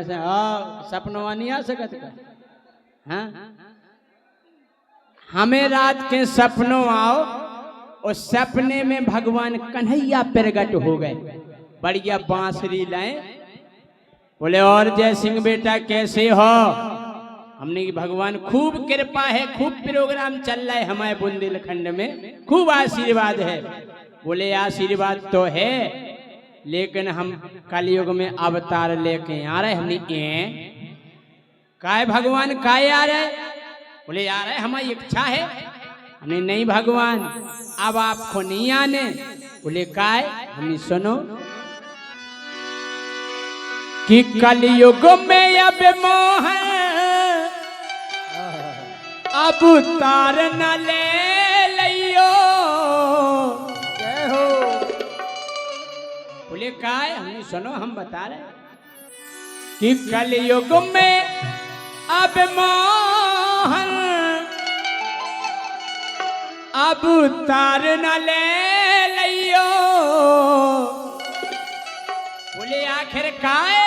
से सपनवा नहीं आ सकत का। हाँ हमें रात के सपनों आओ और सपने में भगवान कन्हैया प्रगट हो गए, बढ़िया बांसुरी लाए। बोले और जय सिंह बेटा कैसे हो? हमने कि भगवान खूब कृपा है, खूब प्रोग्राम चल रहा है हमारे बुंदेलखंड में, खूब आशीर्वाद है। बोले आशीर्वाद तो है लेकिन हम कलयुग में अवतार लेके आ रहे। हमने काय भगवान काय आ रहे? बोले आ रहे हमारी इच्छा है। हमने नहीं भगवान अब आपको नहीं आने। बोले काय? हमने सुनो कि कलयुग में अब मोह अब तार न ले लियो। जय हो। बोले काय? हमने सुनो हम बता रहे कि कलयुग में अब मोहन अब तार न ले लियो। बोले आखिर काय?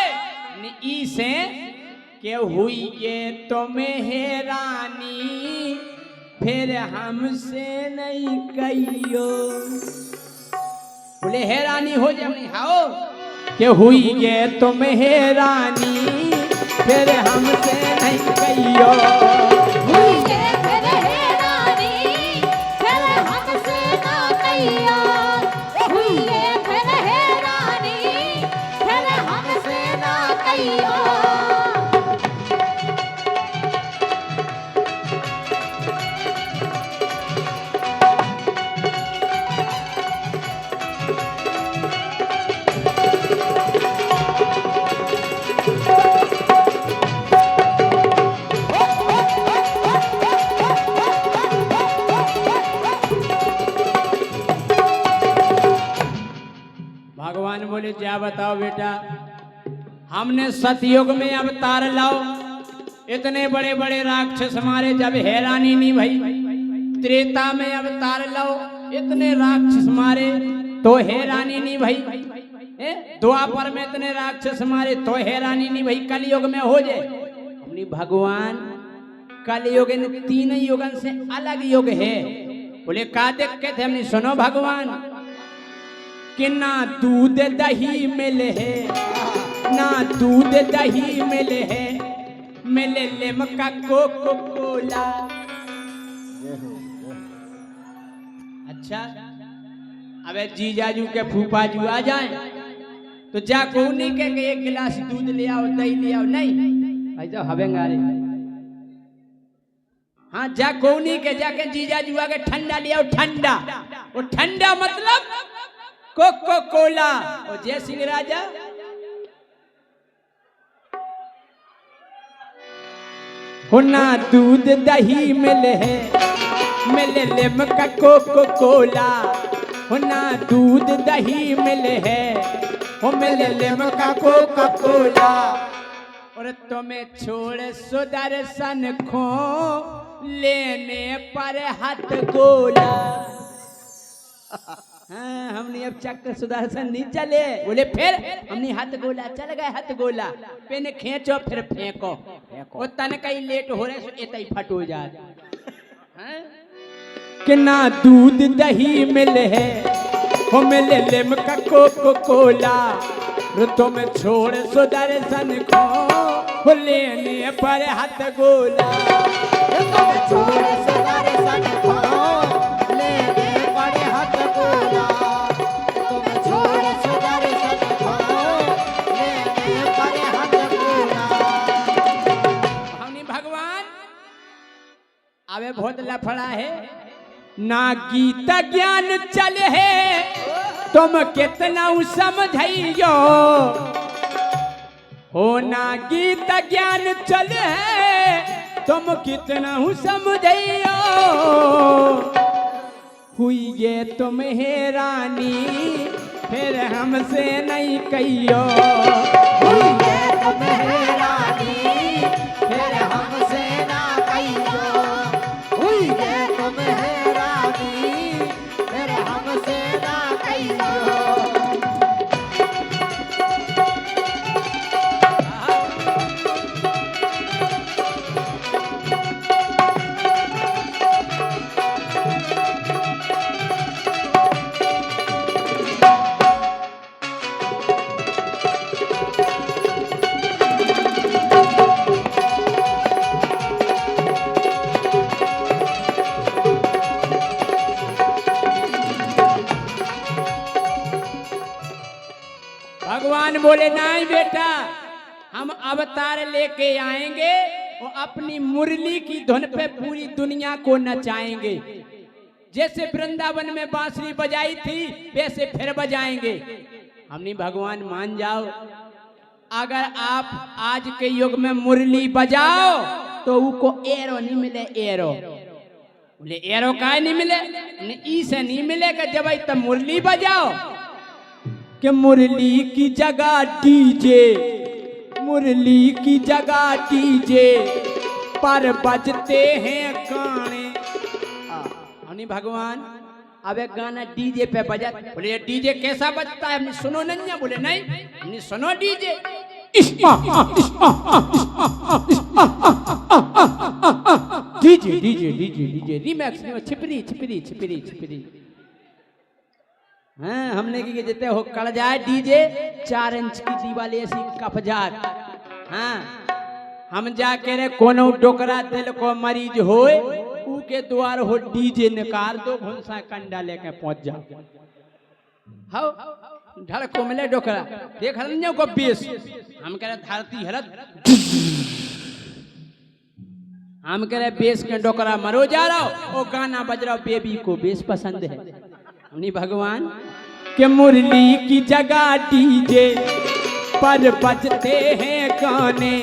ई से के हुई ये तुम्हें हैरानी फिर हमसे नहीं कहियो। बोले हैरानी हो जाए हाओ के हुई ये तुम्हें हैरानी फिर हमसे नहीं कहियो। हुई ये फिर हैरानी फिर हमसे ना कहियो। हुई ये फिर हैरानी फिर हमसे ना कहियो। भगवान बोले क्या बताओ बेटा, हमने सतयुग में अवतार लाओ, इतने बड़े बड़े राक्षस मारे जब हैरानी नहीं भई। त्रेता में अवतार लाओ, इतने राक्षस मारे तो हैरानी नहीं भई। द्वापर में इतने राक्षस मारे तो हैरानी नहीं भई। कलयुग में हो जाए। हमने भगवान कलयुग इन तीन युगन से अलग युग है। बोले का दिक्कत है? हमने सुनो भगवान कि ना दूध दही मिले है, ना दूध दही मिले है, मिले लिमका कोको कोला। अच्छा अबे जीजाजू के फूफाजू आ जाए तो जा को नहीं के एक गिलास दूध ले आओ दही ले आओ, नहीं भाई साहब हवेंगा रे। हाँ जा को नहीं के जाके जीजाजू आके ठंडा ले आओ, ठंडा। वो ठंडा मतलब कोको कोला। और जय सिंह राजा हो ना दूध दही मिले है, मिले लिमका कोको कोला। हो ना दूध दही मिले है, हो मिले लिमका कोको कोला। और तुम्हें छोड़ सुदर्शन खो लेने पर हाथ गोला। हाँ हमने अब चक्र सुदर्शन नहीं चले। बोले फिर? हमने हाथ गोला चल गए, हाथ गोला पेन खींचो फिर फेंको। वो तन कहीं लेट हो रहे सो इतई फट हो जाए। कि ना दूध दही मिले है, हो मिले लिमका कोको कोला। ऋतु में छोड़ सुदर्शन को लेने पर हाथ गोला। छोड़ सुदर्शन को लेने पर हाथ गोला। तुम छोड़ सुदर्शन को लेने पर हाथ गोला। हमने भगवान अबे बहुत लफड़ा है। ना गीता ज्ञान चल है तुम कितना समझियो। हो ना गीता ज्ञान चल है तुम कितना समझियो। हुई ये तुम हैरानी फिर हमसे नहीं कहियो। हुई ये तुम हैरानी फिर हमसे ना कहियो। हुई ये तुम हैरानी फिर हमसे ना कहियो। बेटा हम अवतार लेके आएंगे और अपनी मुरली की धुन पे पूरी दुनिया को नचाएंगे। जैसे वृंदावन में बांसुरी बजाई थी वैसे फिर बजाएंगे। हमने भगवान मान जाओ, अगर आप आज के युग में मुरली बजाओ तो उनको एरो नहीं मिले। एरो बोले एरो काहे नहीं मिले? ई से नहीं मिलेगा जब तब मुरली बजाओ। कि मुरली की जगह डीजे, मुरली की जगह डीजे पर बजते हैं गाने। हमने भगवान अब एक गाना डीजे पे बजा। बोले ये डीजे कैसा बजता है? हमने सुनो नहीं? बोले नहीं, हमने सुनो DJ. DJ DJ DJ DJ remix में छिपरी छिपरी छिपरी छिपरी। हाँ हमने की देते हो कड़ जाए डीजे 4 इंच की दीवार ऐसी कफजात। हाँ हम जाके रे कोनो डोकरा दिल को मरीज होए के द्वार हो डीजे निकाल दो, भुंसा कंडा लेके पहुंच जाओ। हाउ ढड़ को मिले डोकरा देख हल को बेस। हम कह रहे धरती हरत, हम कह रहे बेस के डोकरा मरो जा रहा हो और गाना बज रहा हो। बेबी को बेस पसंद है। हमने भगवान के मुरली की जगह डीजे पर बजते हैं गाने।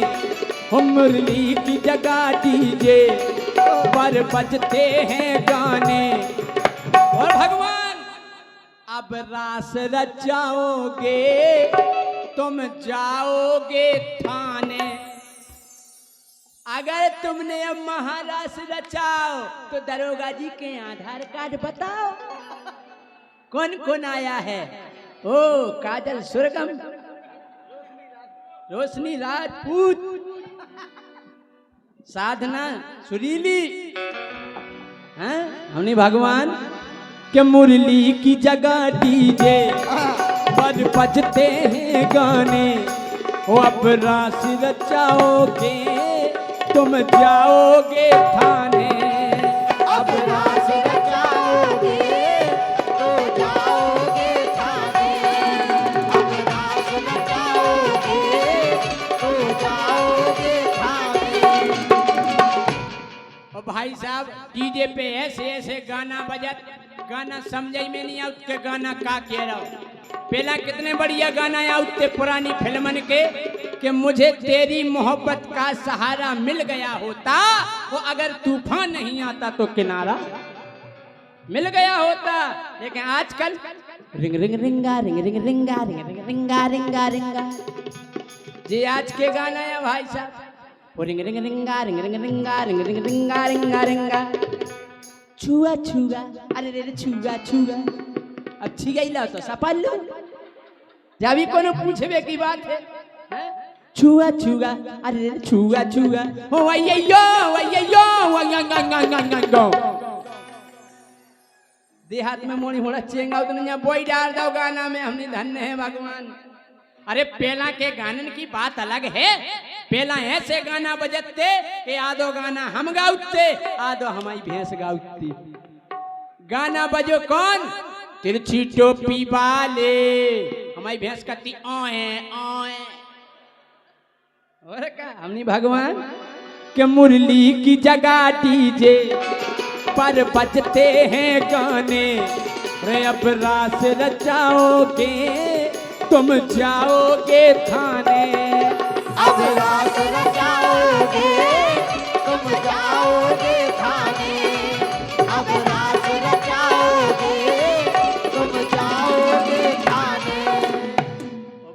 मुरली की जगह डीजे पर बजते हैं गाने। और भगवान अब रास रचाओगे तुम जाओगे थाने। अगर तुमने अब महारास रचाओ तो दरोगा जी के आधार कार्ड बताओ कौन कौन आया है। ओ काजल सुरगम, रोशनी राजपूत, साधना सुरीली। हैं हमने भगवान के मुरली की जगह डीजे पर बजते हैं गाने। वो अब रास रचाओगे तुम जाओगे थाने। अब रास रचाओगे तो जाओगे थाने। अब रास रचाओगे तो जाओगे थाने। और भाई साहब डीजे पे ऐसे ऐसे गाना बजत, गाना समझ में नहीं आउत के गाना का कह रहा हो। पहला कितने बढ़िया गाना आउते पुरानी फिल्मन के कि मुझे तेरी मोहब्बत का सहारा मिल गया होता, वो अगर तूफान नहीं आता तो किनारा मिल गया होता। लेकिन आजकल रिंग रिंग रिंगा रिंग रिंग रिंगा रिंग रिंग रिंगा रिंगा रिंगा जी आज के गाना है भाई साहब। वो रिंग रिंग रिंगा रिंग रिंग रिंगा रिंग रिंग रिंगा रिंगा रिंगा। छुआ छुआ अरे रे छुआ छुआ अच्छी गई ला तो सफल लो जब भी कोनो पूछबे की बात है। छुआ छुआ अरे रे छुआ छुआ ओ वैयो वैयो वंगंगंगंगंगो। देहात में मोनी होड़ा चेंगा तो नहीं बोई डाल दो गाना में। हमने धन्य है भगवान। अरे पहला के गानन की बात अलग है। पहला ऐसे गाना बजते कि आधो गाना हम गाउते आधो हमारी भैंस गाउती। गाना बजो कौन? तिरछी टोपी वाले हमारी भैंस कहती ओए ओए। और क्या हमने भगवान के मुरली की जगह डीजे पर बजते हैं गाने। रे अब रास रचाओगे तुम जाओगे थाने। अब रास रचाओगे तुम जाओगे थाने। अब रास रचाओगे तुम जाओगे थाने।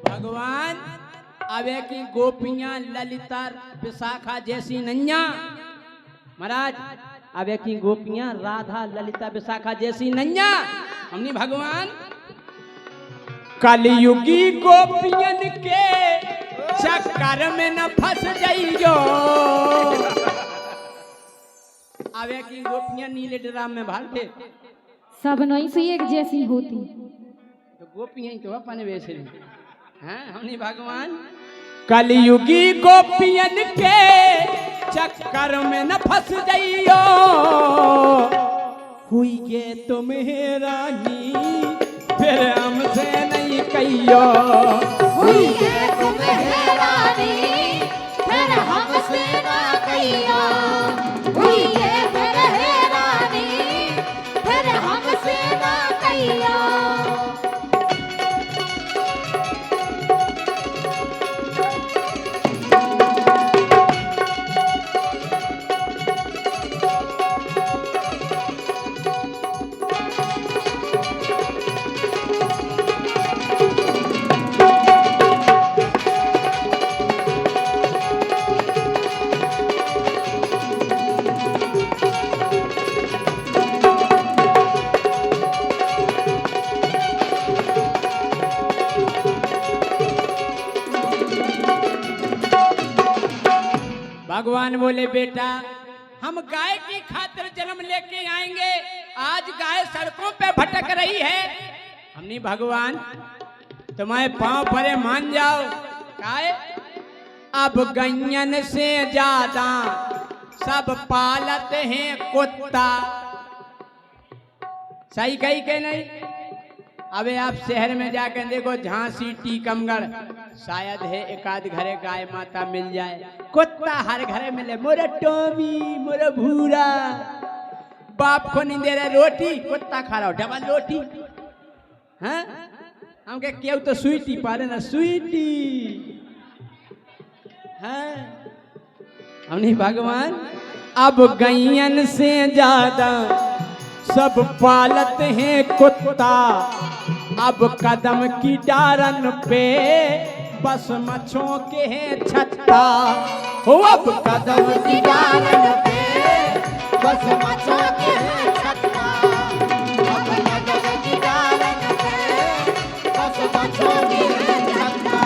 भगवान अब की गोपियां ललिता विशाखा जैसी नैया महाराज। अब की गोपियां राधा ललिता विशाखा जैसी नैया। हमने भगवान कलयुगी गोपियन के चक्कर में न फंस जाइयो। अब की गोपियां नीले ड्राम में भागते सब नहीं से एक जैसी होती तो गोपियां तो अपने वैसे हैं। हमने भगवान कलयुगी गोपियन के चक्कर में न फंस जाइयो। हुई ये तुम्हें रानी फिर हमसे नहीं कहियो। हुई है तुम हैरानी फिर हमसे ना कहियो हुई है फिर हैरानी फिर हमसे ना कहियो भगवान बोले बेटा हम गाय की खातिर जन्म लेके आएंगे आज गाय सड़कों पे भटक रही है हमने भगवान तुम्हारे पांव परे मान जाओ गाय अब गैयन से ज्यादा सब पालत हैं कुत्ता सही कही के नहीं अबे आप शहर में जाकर देखो झांसी टीकमगढ़ शायद है एक आध घरे गाय माता मिल जाए कुत्ता हर घरे मिले मोरा टोमी मोरा भूरा बाप को नहीं दे रहा रोटी कुत्ता खा रहा हो डबल रोटी हैं हम के क्यों तो स्वीटी पा रहे ना स्वीटी हैं हम नहीं भगवान अब गैयन से ज्यादा सब पालत हैं कुत्ता अब कदम की डारन पे बस मच्छों के हैं छत्ता हो अब कदम की डालन पे बस मच्छों के हैं छत्ता अब कदम की डालन पे बस मच्छों के हैं छत्ता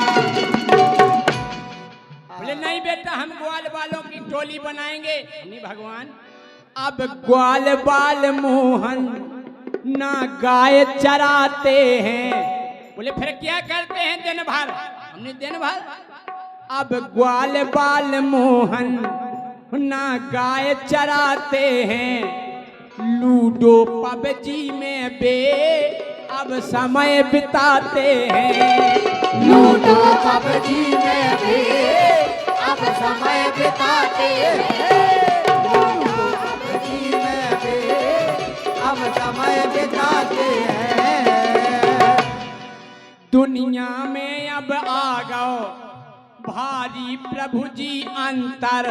बोले नहीं बेटा हम ग्वाल बालों की टोली बनाएंगे नहीं भगवान अब ग्वाल बाल मोहन ना गाय चराते हैं बोले फिर क्या करते हैं दिन भर हमने दिन भर अब ग्वाल बाल मोहन ना गाय चराते हैं लूडो पबजी में बे अब समय बिताते हैं लूडो पबजी में भी अब समय बिताते हैं लूडो पबजी में भी अब समय बिताते हैं दुनिया में अब आ गओ भारी प्रभु जी अंतर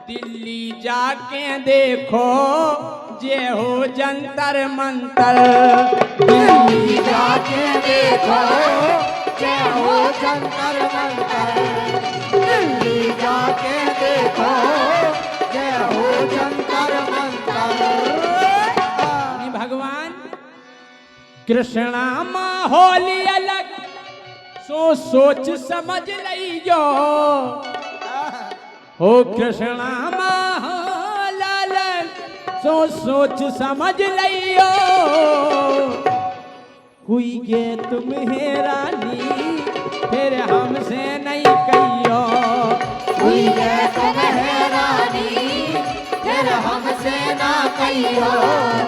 दिल्ली जाके देखो जे हो जंतर मंतर दिल्ली जाके देखो जे हो जंतर मंतर दिल्ली जाके देखो जे हो जंतर मंतर भगवान कृष्णा माहौली अलग सोच समझ लियो हो कृष्णा माहौल अलग सोच समझ लियो हुई गे तुम हैरानी फिर हमसे नहीं कहियो हुई है तुम हैरानी फिर हमसे ना कहियो